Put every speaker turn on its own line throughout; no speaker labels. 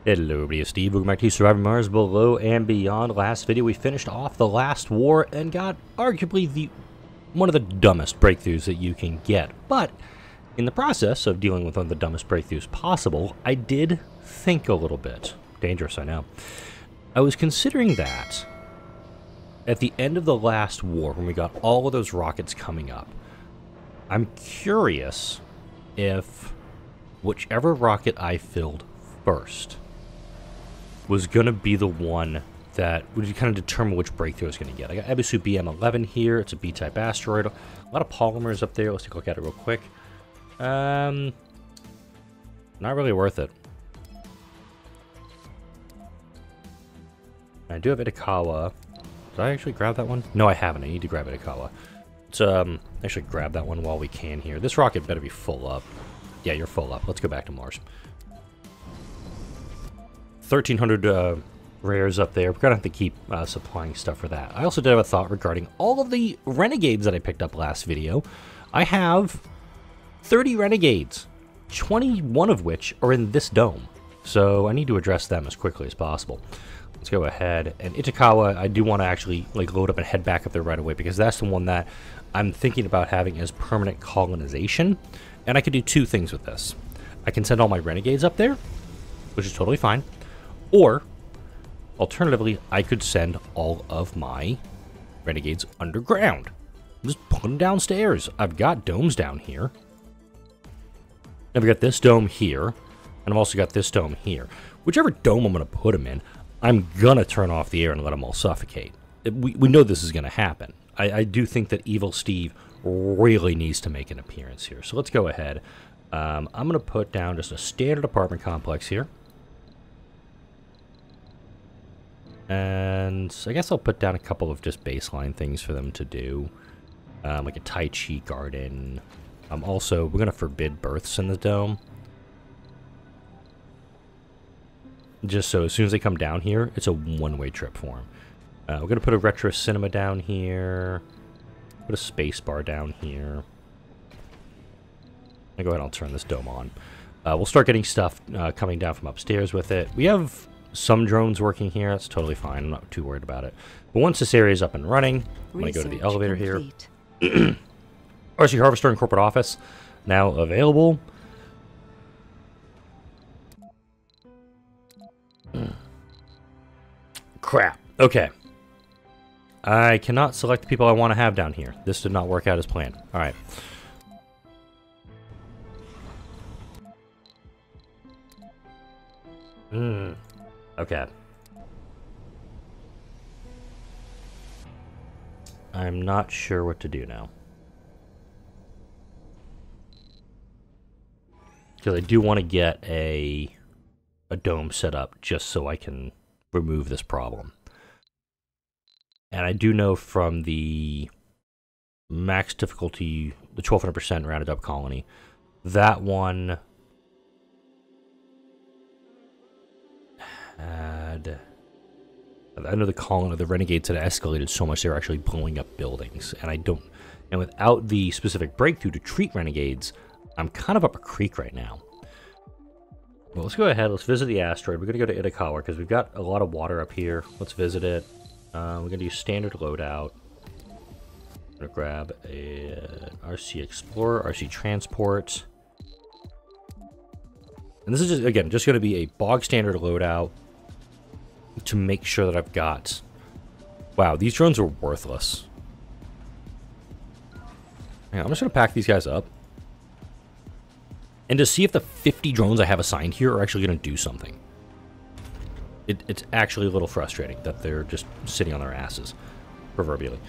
Hello everybody, it's Steve. Welcome back to Surviving Mars Below and Beyond. Last video we finished off the last war and got arguably one of the dumbest breakthroughs that you can get. But in the process of dealing with one of the dumbest breakthroughs possible, I did think a little bit. Dangerous, I know. I was considering that at the end of the last war, when we got all of those rockets coming up, I'm curious if whichever rocket I filled first was going to be the one that would kind of determine which breakthrough I was going to get. I got Ebisu BM11 here. It's a B-type asteroid. A lot of polymers up there. Let's take a look at it real quick. Not really worth it. I do have Itakawa. Did I actually grab that one? No, I haven't. I need to grab Itakawa. Let's actually grab that one while we can here. This rocket better be full up. Yeah, you're full up. Let's go back to Mars. 1,300 rares up there. We're going to have to keep supplying stuff for that. I also did have a thought regarding all of the Renegades that I picked up last video. I have 30 Renegades, 21 of which are in this dome. So I need to address them as quickly as possible. Let's go ahead. And Itakawa, I do want to actually load up and head back up there right away, because that's the one that I'm thinking about having as permanent colonization. And I could do two things with this. I can send all my Renegades up there, which is totally fine. Or, alternatively, I could send all of my Renegades underground. Just put them downstairs. I've got domes down here. I've got this dome here, and I've also got this dome here. Whichever dome I'm going to put them in, I'm going to turn off the air and let them all suffocate. We know this is going to happen. I do think that Evil Steve really needs to make an appearance here. So let's go ahead. I'm going to put down just a standard apartment complex here. And I guess I'll put down a couple of just baseline things for them to do. Like a Tai Chi garden. Also, we're going to forbid births in the dome. Just so as soon as they come down here, it's a one-way trip for them. We're going to put a retro cinema down here. Put a space bar down here. I'll go ahead and I'll turn this dome on. We'll start getting stuff coming down from upstairs with it. We have some drones working here. That's totally fine. I'm not too worried about it. But once this area is up and running, I'm going to go to the elevator complete. Here. RC Harvester and Corporate Office now available. Crap. Okay. I cannot select the people I want to have down here. This did not work out as planned. All right. Okay. I'm not sure what to do now. Because I do want to get a dome set up just so I can remove this problem. And I do know from the max difficulty, the 1200% rounded up colony, that one had, I know the colony of the Renegades had escalated so much they were actually blowing up buildings. And without the specific breakthrough to treat Renegades, I'm kind of up a creek right now. Well, let's go ahead. Let's visit the asteroid. We're going to go to Itakawa because we've got a lot of water up here. Let's visit it. We're going to use standard loadout. I'm going to grab a RC Explorer, RC Transport. And this is, just, again, just going to be a bog standard loadout to make sure that I've got... Wow, these drones are worthless. Yeah, I'm just going to pack these guys up. And to see if the 50 drones I have assigned here are actually going to do something. It's actually a little frustrating that they're just sitting on their asses, proverbially.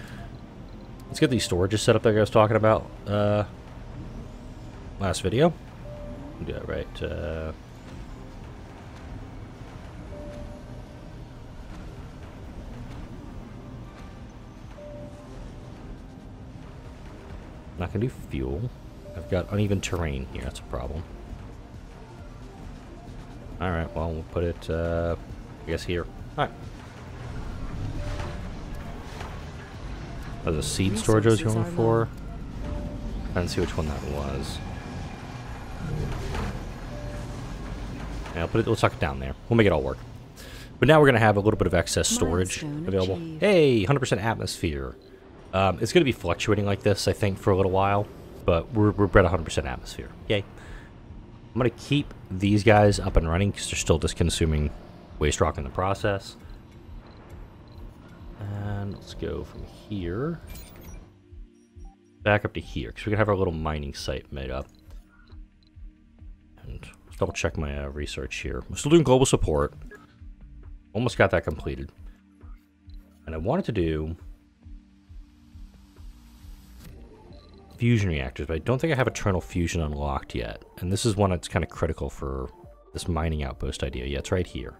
Let's get these storages set up that I was talking about last video. Yeah, right. Not going to do fuel. I've got uneven terrain here. That's a problem. Alright, well, we'll put it, I guess here. Alright. There's a seed storage I was going for. I didn't see which one that was. Yeah, we'll tuck it down there. We'll make it all work. But now we're going to have a little bit of excess storage available.
Achieved.
Hey, 100% atmosphere. It's going to be fluctuating like this, I think, for a little while. But we're at 100% atmosphere. Yay. I'm going to keep these guys up and running because they're still just consuming waste rock in the process. And let's go from here back up to here because we're going to have our little mining site made up. And let's double check my research here. I'm still doing global support. Almost got that completed. And I wanted to do fusion reactors, but I don't think I have eternal fusion unlocked yet. And this is one that's kind of critical for this mining outpost idea. Yeah, it's right here.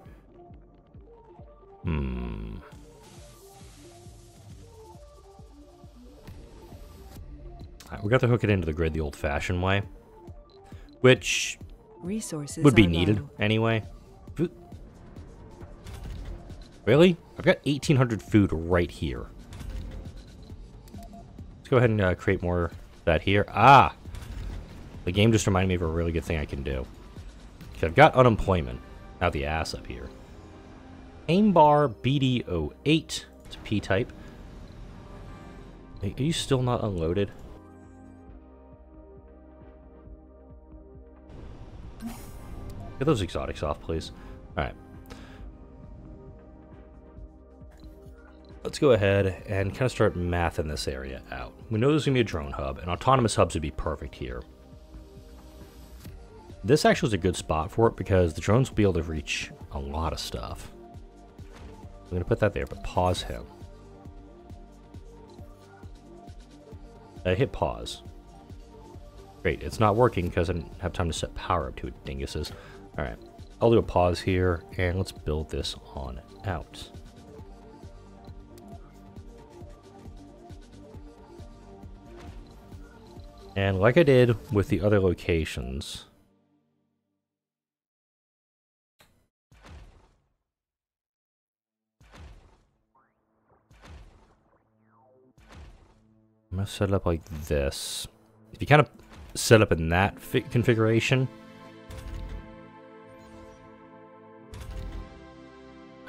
We got to hook it into the grid the old-fashioned way, which
Resources
would be
are
needed
low.
anyway. Really? I've got 1,800 food right here. Let's go ahead and create more of that here. Ah! The game just reminded me of a really good thing I can do. Okay, I've got unemployment out the ass up here. Aim bar BD08. It's a P-type. Are you still not unloaded? Get those exotics off, please. Alright. Let's go ahead and kind of start mathing this area out. We know there's going to be a drone hub, and autonomous hubs would be perfect here. This actually is a good spot for it because the drones will be able to reach a lot of stuff. I'm going to put that there, but pause him. I hit pause. Great, it's not working because I didn't have time to set power up to it, dinguses. Alright, I'll do a pause here, and let's build this on out. And like I did with the other locations, I'm going to set it up like this. If you kind of set up in that configuration,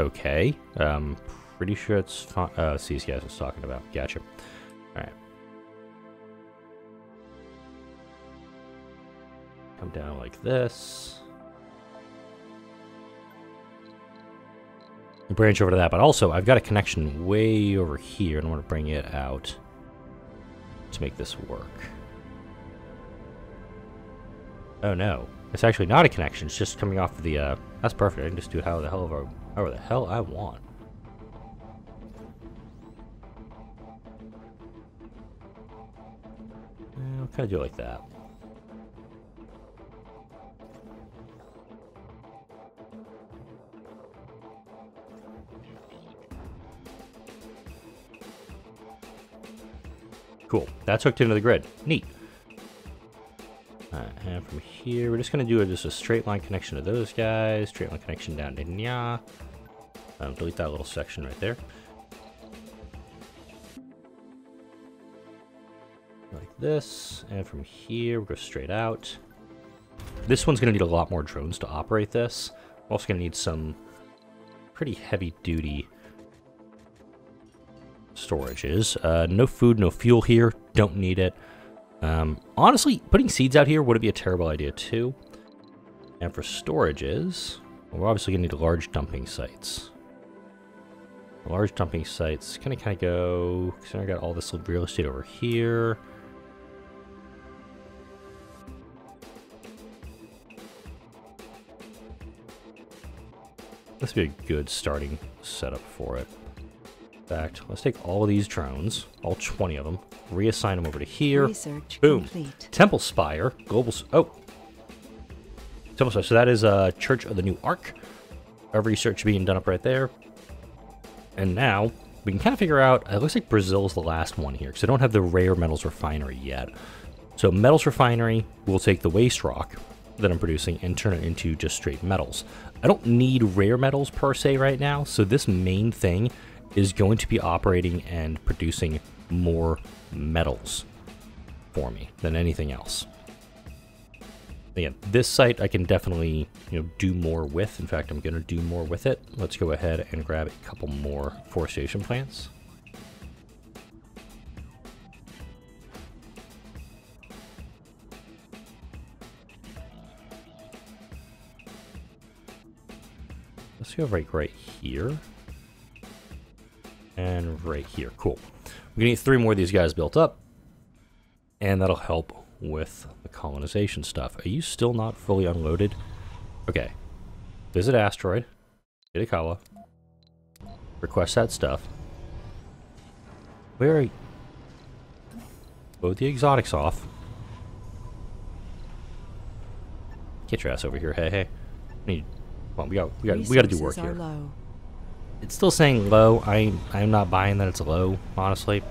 okay. Pretty sure it's fine. These guys I was talking about. Gotcha. Alright. Come down like this. Branch over to that, but also I've got a connection way over here and I want to bring it out to make this work. Oh no, it's actually not a connection, it's just coming off of the, that's perfect, I can just do however the hell I want. I'll kind of do it like that. Cool. That's hooked into the grid. Neat. Alright, and from here, we're just going to do just a straight line connection to those guys. Straight line connection down to Nya. Delete that little section right there. Like this. And from here, we'll go straight out. This one's going to need a lot more drones to operate this. We're also going to need some pretty heavy duty storages. No food, no fuel here. Don't need it. Honestly, putting seeds out here wouldn't be a terrible idea too. And for storages, well, we're obviously going to need large dumping sites. Large dumping sites kind of go. So I got all this real estate over here. This would be a good starting setup for it. In fact, let's take all of these drones, all 20 of them, reassign them over to here.
Research
Boom.
complete.
Temple Spire, global. Temple Spire. So that is Church of the New Ark. Our research being done up right there. And now we can kind of figure out. It looks like Brazil's the last one here because I don't have the rare metals refinery yet. So metals refinery will take the waste rock that I'm producing and turn it into just straight metals. I don't need rare metals per se right now. So this main thing is going to be operating and producing more metals for me than anything else. Again, this site I can definitely, do more with. In fact, I'm going to do more with it. Let's go ahead and grab a couple more forestation plants. Let's go right here. And right here. Cool. We're going to need 3 more of these guys built up. And that'll help with the colonization stuff. Are you still not fully unloaded? Okay. Visit asteroid. Itakawa. Request that stuff. Where are you? Load the exotics off. Get your ass over here. Hey. Well, we got to do work here.
Low.
It's still saying low. I'm not buying that it's low, honestly.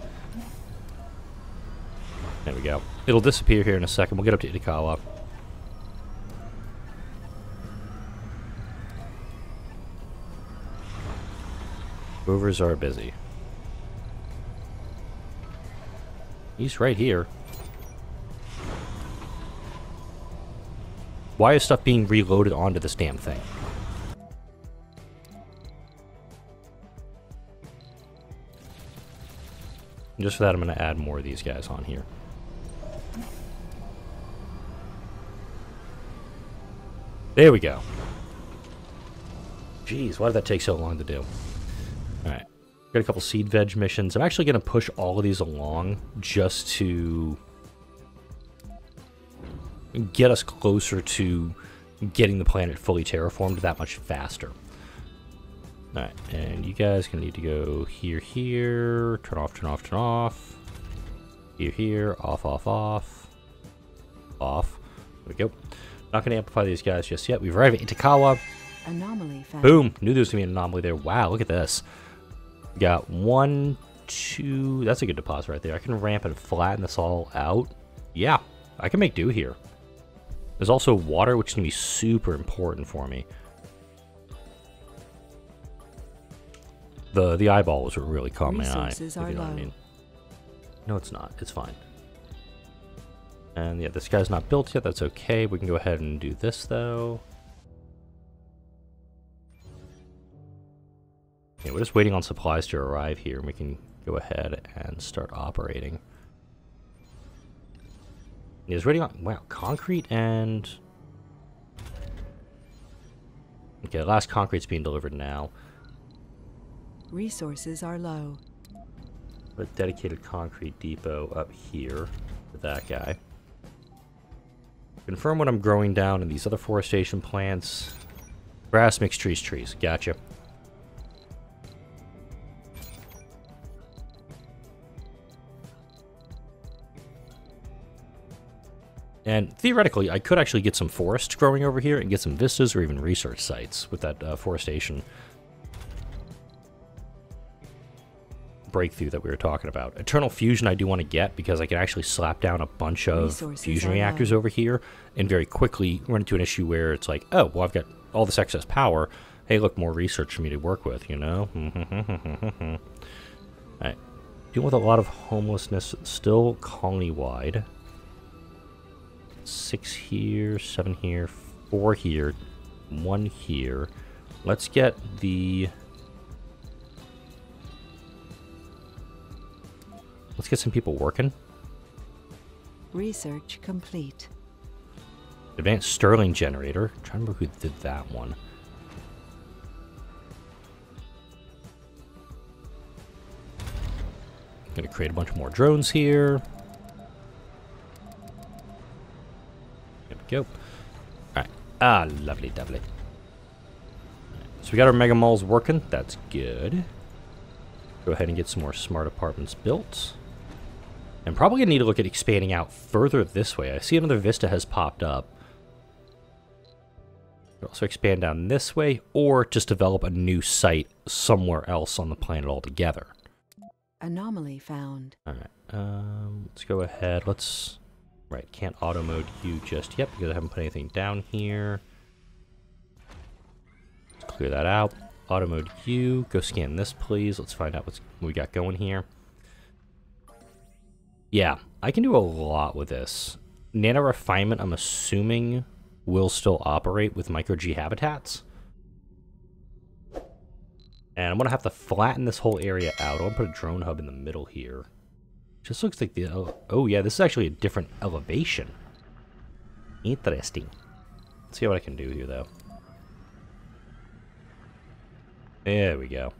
There we go. It'll disappear here in a second. We'll get up to Itakawa. Movers are busy. He's right here. Why is stuff being reloaded onto this damn thing? And just for that, I'm going to add more of these guys on here. There we go. Jeez, why did that take so long to do? Alright. Got a couple seed veg missions. I'm actually going to push all of these along just to get us closer to getting the planet fully terraformed that much faster. Alright, and you guys going to need to go here, here, turn off, turn off, turn off. Here, here, off, off, off. Off. There we go. Not going to amplify these guys just yet. We've arrived at Itakawa.
Anomaly found.
Boom. Knew there was going to be an anomaly there. Wow, look at this. We got 1, 2. That's a good deposit right there. I can ramp and flatten this all out. Yeah, I can make do here. There's also water, which is going to be super important for me. The eyeball was what really caught my eye, if you know what I mean. No, it's not. It's fine. And yeah, this guy's not built yet. That's okay. We can go ahead and do this, though. Okay, we're just waiting on supplies to arrive here, and we can go ahead and start operating. He's waiting on... Wow, concrete and... Okay, the last concrete's being delivered now.
Resources are low.
A dedicated concrete depot up here for that guy. Confirm what I'm growing down in these other forestation plants. Grass, mixed trees, trees. Gotcha. And theoretically, I could actually get some forest growing over here and get some vistas or even research sites with that forestation breakthrough that we were talking about. Eternal fusion I do want to get because I can actually slap down a bunch of fusion reactors over here and very quickly run into an issue where it's like, oh, well, I've got all this excess power. Hey, look, more research for me to work with, you know? Alright. Dealing with a lot of homelessness still colony-wide. 6 here, 7 here, 4 here, 1 here. Let's get the... Let's get some people working.
Research complete.
Advanced Stirling generator. I'm trying to remember who did that one. Gonna create a bunch more drones here. There we go. Alright. Ah, lovely, lovely. So we got our mega malls working. That's good. Go ahead and get some more smart apartments built. And probably gonna need to look at expanding out further this way. I see another vista has popped up. Could also expand down this way, or just develop a new site somewhere else on the planet altogether.
Anomaly found.
Alright, let's go ahead. Let's... Right, can't auto mode you just yet because I haven't put anything down here. Let's clear that out. Auto mode you. Go scan this, please. Let's find out what we got going here. Yeah, I can do a lot with this. Nano refinement, I'm assuming, will still operate with micro-G habitats. And I'm going to have to flatten this whole area out. I want to put a drone hub in the middle here. Just looks like the... Oh, yeah, this is actually a different elevation. Interesting. Let's see what I can do here, though. There we go.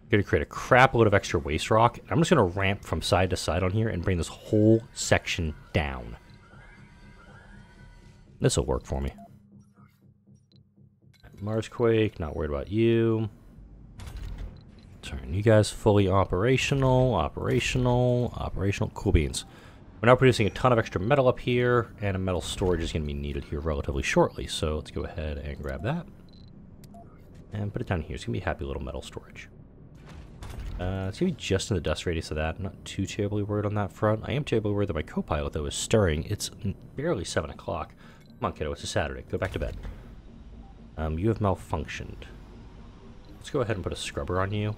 Going to create a crap load of extra waste rock. I'm just going to ramp from side to side on here and bring this whole section down. This will work for me. Marsquake, not worried about you. Turn you guys fully operational. Cool beans. We're now producing a ton of extra metal up here, and a metal storage is going to be needed here relatively shortly. So let's go ahead and grab that. And put it down here. It's going to be a happy little metal storage. It's going to be just in the dust radius of that. I'm not too terribly worried on that front. I am terribly worried that my co-pilot, though, is stirring. It's barely 7 o'clock. Come on, kiddo. It's a Saturday. Go back to bed. You have malfunctioned. Let's go ahead and put a scrubber on you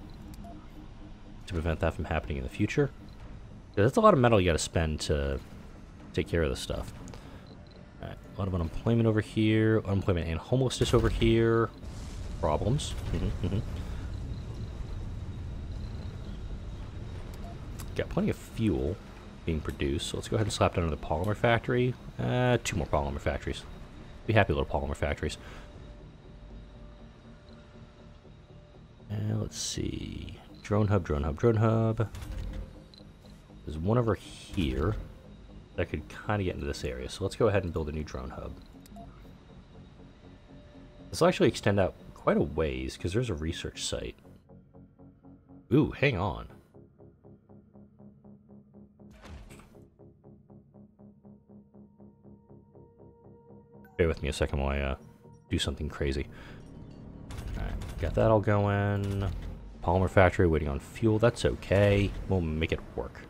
to prevent that from happening in the future. That's a lot of metal you got to spend to take care of this stuff. Alright, a lot of unemployment over here. Unemployment and homelessness over here. Problems. Got plenty of fuel being produced, so let's go ahead and slap down another polymer factory. 2 more polymer factories. Be happy little polymer factories. Let's see. Drone hub. There's one over here that could kind of get into this area, so let's go ahead and build a new drone hub. This will actually extend out quite a ways, because there's a research site. Ooh, hang on. Bear with me a second while I do something crazy. Alright, got that all going. Polymer factory waiting on fuel. That's okay. We'll make it work.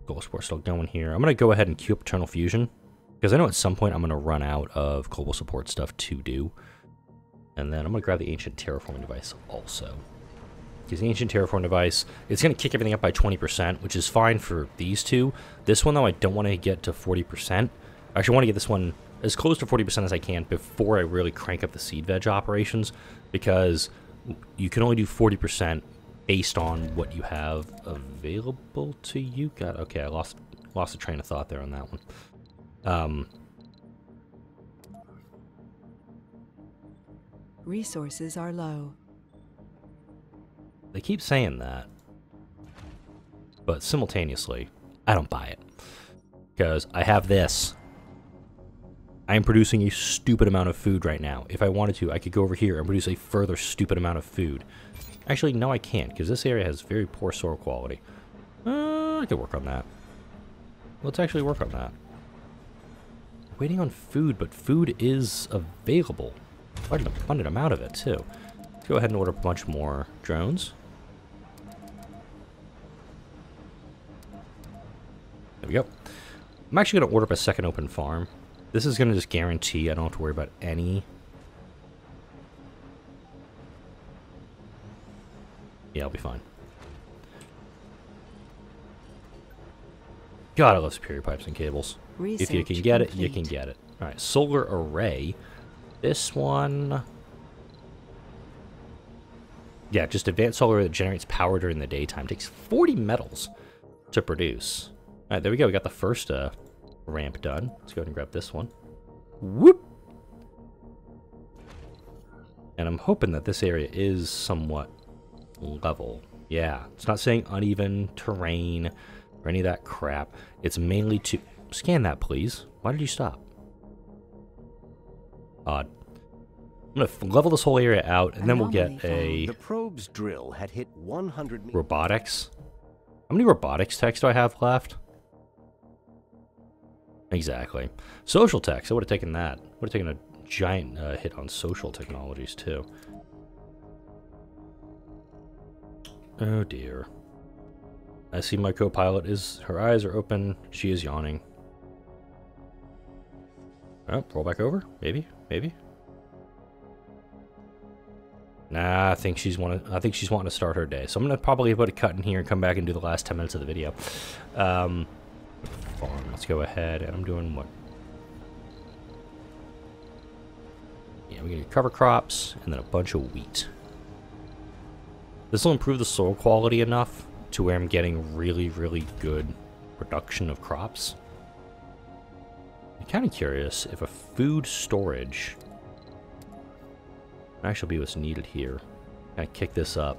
Gold Sport still going here. I'm going to go ahead and queue up Eternal Fusion, because I know at some point I'm going to run out of global support stuff to do. And then I'm going to grab the Ancient Terraforming Device also. Because the Ancient Terraforming Device, it's going to kick everything up by 20%, which is fine for these two. This one, though, I don't want to get to 40%. I actually want to get this one as close to 40% as I can before I really crank up the seed veg operations, because you can only do 40% based on what you have available to you. God, okay, I lost the train of thought there on that one.
Resources are low.
They keep saying that, but simultaneously, I don't buy it, because I have this. I am producing a stupid amount of food right now. If I wanted to, I could go over here and produce a further stupid amount of food. Actually, no, I can't, because this area has very poor soil quality. I could work on that. Let's actually work on that. Waiting on food, but food is available. Quite an abundant amount of it, too. Let's go ahead and order a bunch more drones. There we go. I'm actually going to order up a second open farm. This is going to just guarantee I don't have to worry about any... Yeah, I'll be fine. God, I love superior pipes and cables. If you can get it, you can get it. Alright, solar array. This one... Yeah, just advanced solar array that generates power during the daytime. Takes 40 metals to produce. Alright, there we go. We got the first ramp done. Let's go ahead and grab this one. Whoop! And I'm hoping that this area is somewhat level. Yeah, it's not saying uneven terrain or any of that crap. It's mainly to... Scan that, please. Why did you stop? Odd. I'm going to level this whole area out, and then we'll get a...
The probe's drill had hit 100
robotics. How many robotics techs do I have left? Exactly. Social techs. I would have taken that. Would have taken a giant hit on social technologies, too. Oh, dear. I see my co-pilot is... Her eyes are open. She is yawning. Oh, roll back over? Maybe? Maybe? Nah, I think she's wanting to start her day. So I'm gonna probably put a cut in here and come back and do the last 10 minutes of the video. Farm. Let's go ahead, and I'm doing what? Yeah, we're gonna do cover crops, and then a bunch of wheat. This will improve the soil quality enough to where I'm getting really, really good production of crops. I'm kind of curious if a food storage might actually be what's needed here. Kind of kick this up.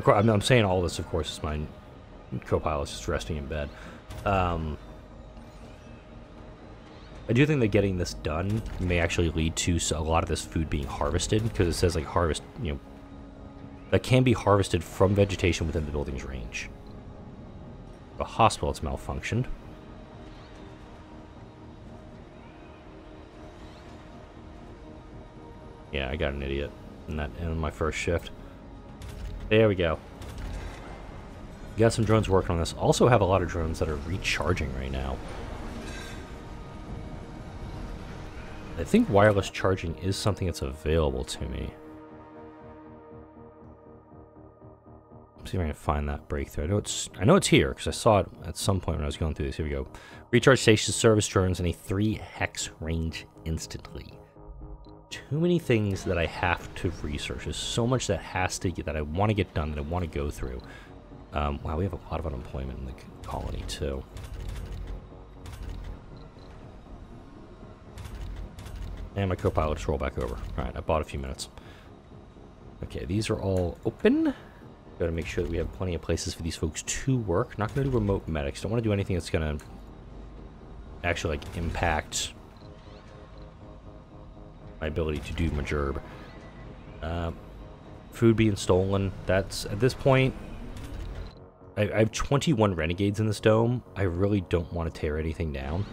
I'm saying all this, of course, as my co-pilot's just resting in bed. I do think that getting this done may actually lead to a lot of this food being harvested, because it says, like, harvest, you know, that can be harvested from vegetation within the building's range. The hospital, it's malfunctioned. Yeah, I got an idiot in my first shift. There we go. Got some drones working on this. Also have a lot of drones that are recharging right now. I think wireless charging is something that's available to me. Let's see if I can find that breakthrough. I know it's here because I saw it at some point when I was going through this. Here we go. Recharge stations, service drones in a 3 hex range instantly. Too many things that I have to research. There's so much that that I want to get done, that I want to go through. Wow, we have a lot of unemployment in the colony too. And my co-pilot just rolled back over. Alright, I bought a few minutes. Okay, these are all open. Gotta make sure that we have plenty of places for these folks to work. Not gonna do remote medics. Don't want to do anything that's gonna actually, like, impact my ability to do my gerb. Food being stolen. That's, at this point, I have 21 renegades in this dome. I really don't want to tear anything down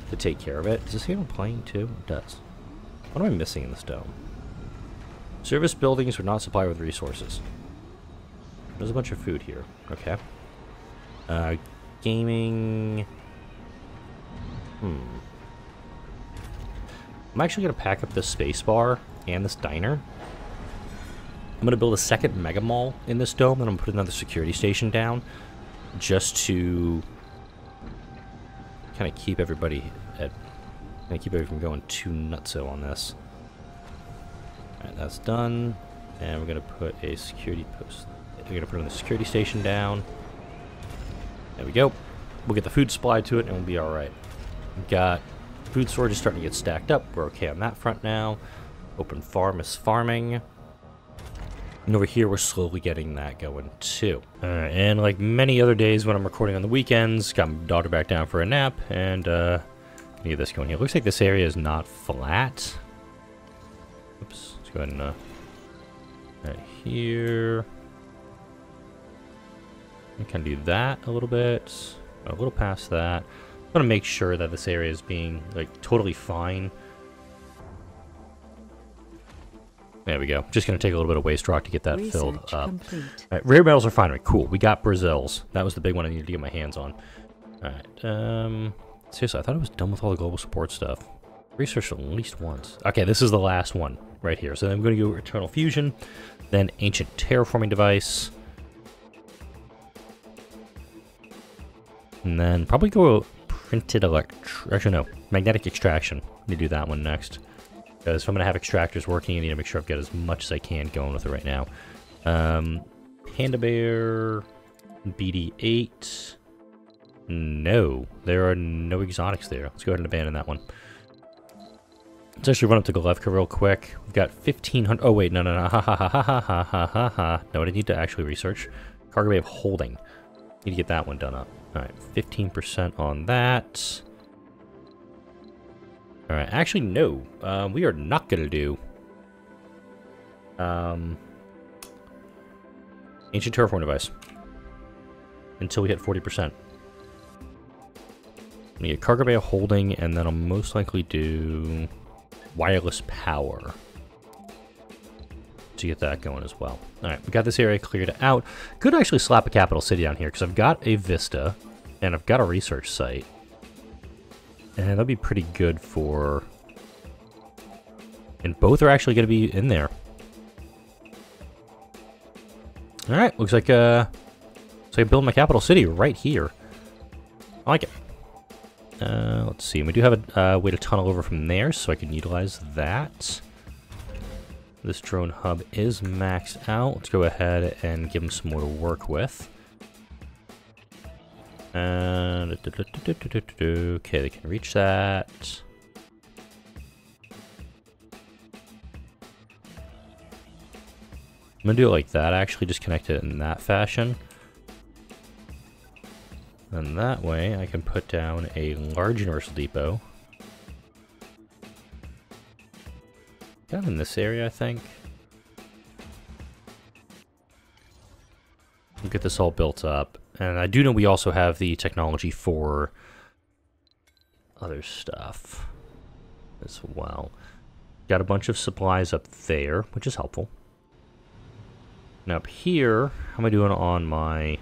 to take care of it. Does this here I'm playing too? It does. What am I missing in this dome? Service buildings are not supplied with resources. There's a bunch of food here. Okay. Gaming. I'm actually going to pack up this space bar and this diner. I'm going to build a second mega mall in this dome, and I'm going to put another security station down just to kind of keep everybody keep everything going too nutso on this. Alright, that's done. And we're going to put a security post. We're going to put another security station down. There we go. We'll get the food supply to it, and we'll be alright. We've got food storage is starting to get stacked up. We're okay on that front now. Open farm is farming. And over here, we're slowly getting that going, too. Alright, and like many other days when I'm recording on the weekends, got my daughter back down for a nap, and get this going here. Looks like this area is not flat. Oops, let's go ahead and right here. We can do that a little bit, a little past that. I want to make sure that this area is being, like, totally fine. There we go. Just going to take a little bit of waste rock to get that filled up. Right, rare metals are fine. Right, cool. We got Brazils. That was the big one I needed to get my hands on. Alright, seriously, I thought I was done with all the global support stuff. Researched at least once. Okay, this is the last one right here. So then I'm going to go Eternal Fusion, then Ancient Terraforming Device, and then probably go Printed Actually, no. Magnetic Extraction. I need to do that one next. Because if I'm going to have extractors working, I need to make sure I've got as much as I can going with it right now. Panda Bear, BD8. No, there are no exotics there. Let's go ahead and abandon that one. Let's actually run up to Golevka real quick. We've got 1,500. Oh, wait, no. Ha ha ha ha ha ha ha ha ha. No, I need to actually research. Cargo Bay of Holding. Need to get that one done up. Alright, 15% on that. Alright, actually, no. We are not going to do Ancient Terraform Device until we hit 40%. I need a Cargo Bay of Holding, and then I'll most likely do Wireless Power to get that going as well. Alright, we got this area cleared out. Could actually slap a capital city down here, because I've got a Vista, and I've got a research site. And that'd be pretty good for... And both are actually going to be in there. Alright, looks like So I build my capital city right here. I like it. Let's see. We do have a way to tunnel over from there, so I can utilize that. This drone hub is maxed out. Let's go ahead and give them some more to work with. And okay, they can reach that. I'm gonna do it like that, actually, just connect it in that fashion. And that way I can put down a large universal depot. Down in this area, I think. We'll get this all built up. And I do know we also have the technology for other stuff as well. Got a bunch of supplies up there, which is helpful. Now up here, how am I doing on my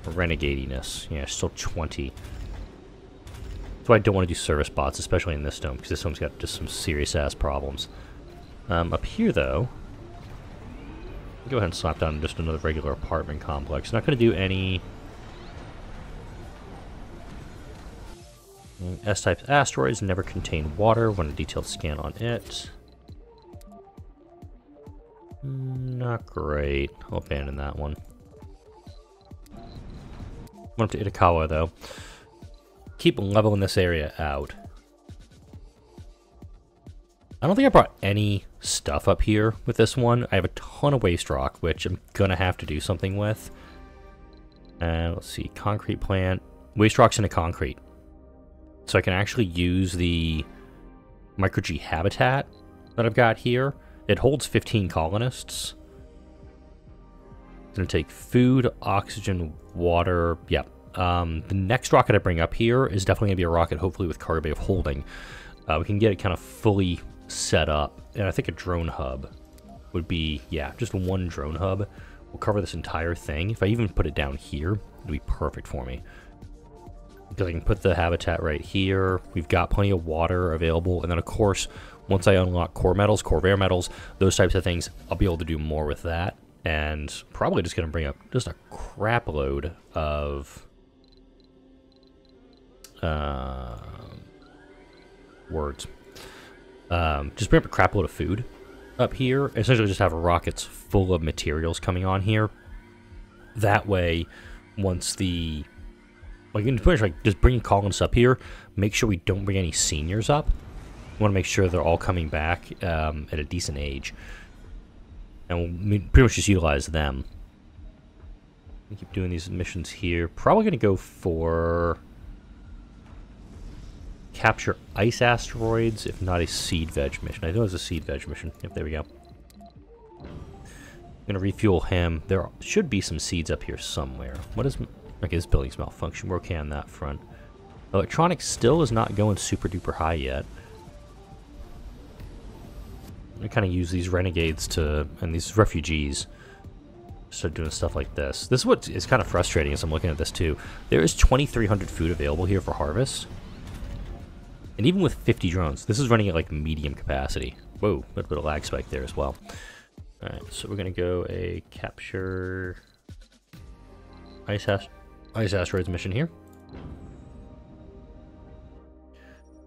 renegadiness? Yeah, still 20. That's why I don't want to do service bots, especially in this dome, because this dome's got just some serious-ass problems. Up here, though, go ahead and slap down just another regular apartment complex. Not going to do any S-type asteroids, never contain water. Want a detailed scan on it. Not great. I'll abandon that one. Went up to Itakawa, though. Keep leveling this area out. I don't think I brought any stuff up here with this one. I have a ton of waste rock, which I'm going to have to do something with. And let's see, concrete plant. Waste rock's into concrete. So I can actually use the micro-G habitat that I've got here. It holds 15 colonists. It's going to take food, oxygen, water. Yep. The next rocket I bring up here is definitely going to be a rocket, hopefully with cargo bay of holding. We can get it kind of fully set up. And I think a drone hub would be, yeah, just one drone hub will cover this entire thing. If I even put it down here, it'll be perfect for me. Because I can put the habitat right here. We've got plenty of water available. And then, of course, once I unlock core metals, core rare metals, those types of things, I'll be able to do more with that. And probably just going to bring up just a crap load of words. Just bring up a crap load of food up here. Essentially just have rockets full of materials coming on here. That way, once the... Like, you can pretty much, like, just bring columns up here. Make sure we don't bring any seniors up. We want to make sure they're all coming back at a decent age. And we'll pretty much just utilize them. We keep doing these missions here. Probably going to go for... capture ice asteroids, if not a seed veg mission. I know it's a seed veg mission. Yep, there we go. I'm gonna refuel him. There should be some seeds up here somewhere. What is... Okay, this building's malfunction. We're okay on that front. Electronics still is not going super duper high yet. I kind of use these renegades to... and these refugees start doing stuff like this. This is what is kind of frustrating as I'm looking at this too. There is 2,300 food available here for harvest. And even with 50 drones, this is running at like medium capacity. Whoa, a little bit of lag spike there as well. Alright, so we're going to go a capture ice asteroids mission here.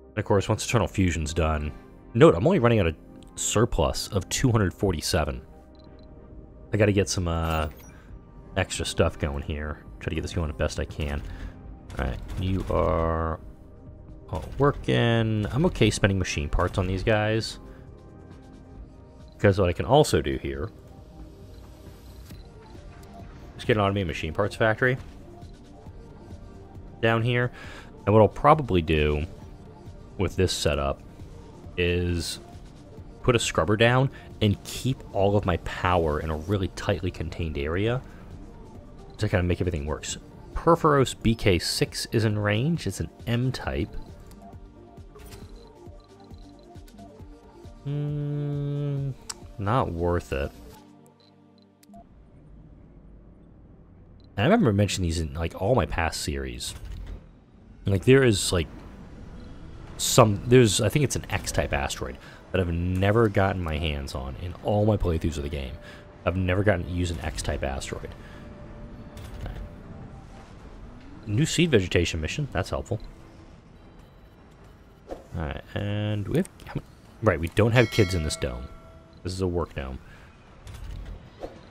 And of course, once Eternal Fusion's done, note I'm only running at a surplus of 247. I got to get some extra stuff going here. Try to get this going the best I can. Alright, you are... all working. I'm okay spending machine parts on these guys. Because what I can also do here is get an automated machine parts factory down here. And what I'll probably do with this setup is put a scrubber down and keep all of my power in a really tightly contained area to kind of make everything work. Perforos BK6 is in range. It's an M-type. Not worth it. And I remember mentioning these in like all my past series. Like there is like I think it's an X-type asteroid that I've never gotten my hands on in all my playthroughs of the game. I've never gotten to use an X-type asteroid. Right. new seed vegetation mission. That's helpful. Alright, and we have... Right, we don't have kids in this dome. This is a work dome.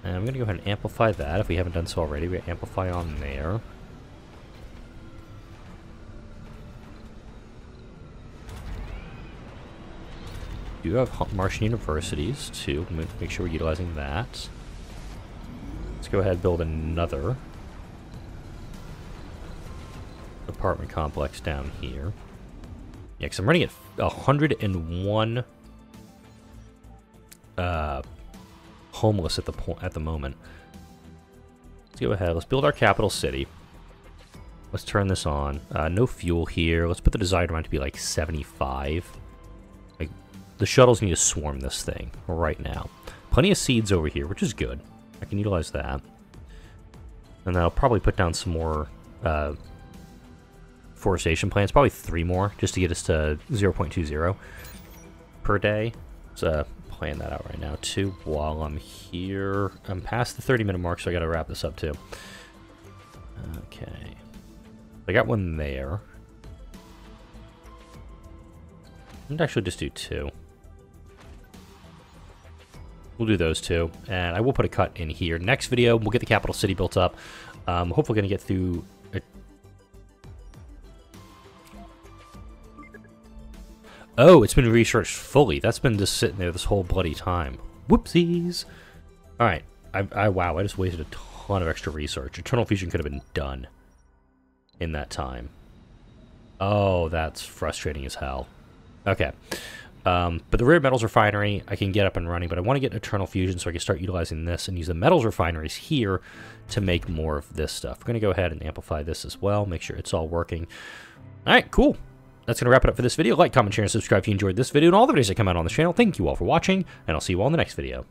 And I'm going to go ahead and amplify that. If we haven't done so already, we amplify on there. We do have Martian universities, too. Make sure we're utilizing that. Let's go ahead and build another apartment complex down here. Yeah, because I'm running at 101 homeless at the moment. Let's go ahead. Let's build our capital city. Let's turn this on. No fuel here. Let's put the desired amount to be like 75. Like, the shuttles need to swarm this thing right now. Plenty of seeds over here, which is good. I can utilize that. And then I'll probably put down some more forestation plants, probably 3 more, just to get us to 0.20 per day. Let's plan that out right now, too, while I'm here. I'm past the 30-minute mark, so I gotta wrap this up, too. Okay. I got one there. I'd actually just do 2. We'll do those 2, and I will put a cut in here. Next video, we'll get the capital city built up. Hopefully gonna get through... Oh, it's been researched fully. That's been just sitting there this whole bloody time. Whoopsies. Alright. Wow, I just wasted a ton of extra research. Eternal fusion could have been done in that time. Oh, that's frustrating as hell. Okay. But the rare metals refinery, I can get up and running, but I want to get eternal fusion so I can start utilizing this and use the metals refineries here to make more of this stuff. We're going to go ahead and amplify this as well, make sure it's all working. Alright, cool. That's going to wrap it up for this video. Like, comment, share, and subscribe if you enjoyed this video and all the videos that come out on this channel. Thank you all for watching, and I'll see you all in the next video.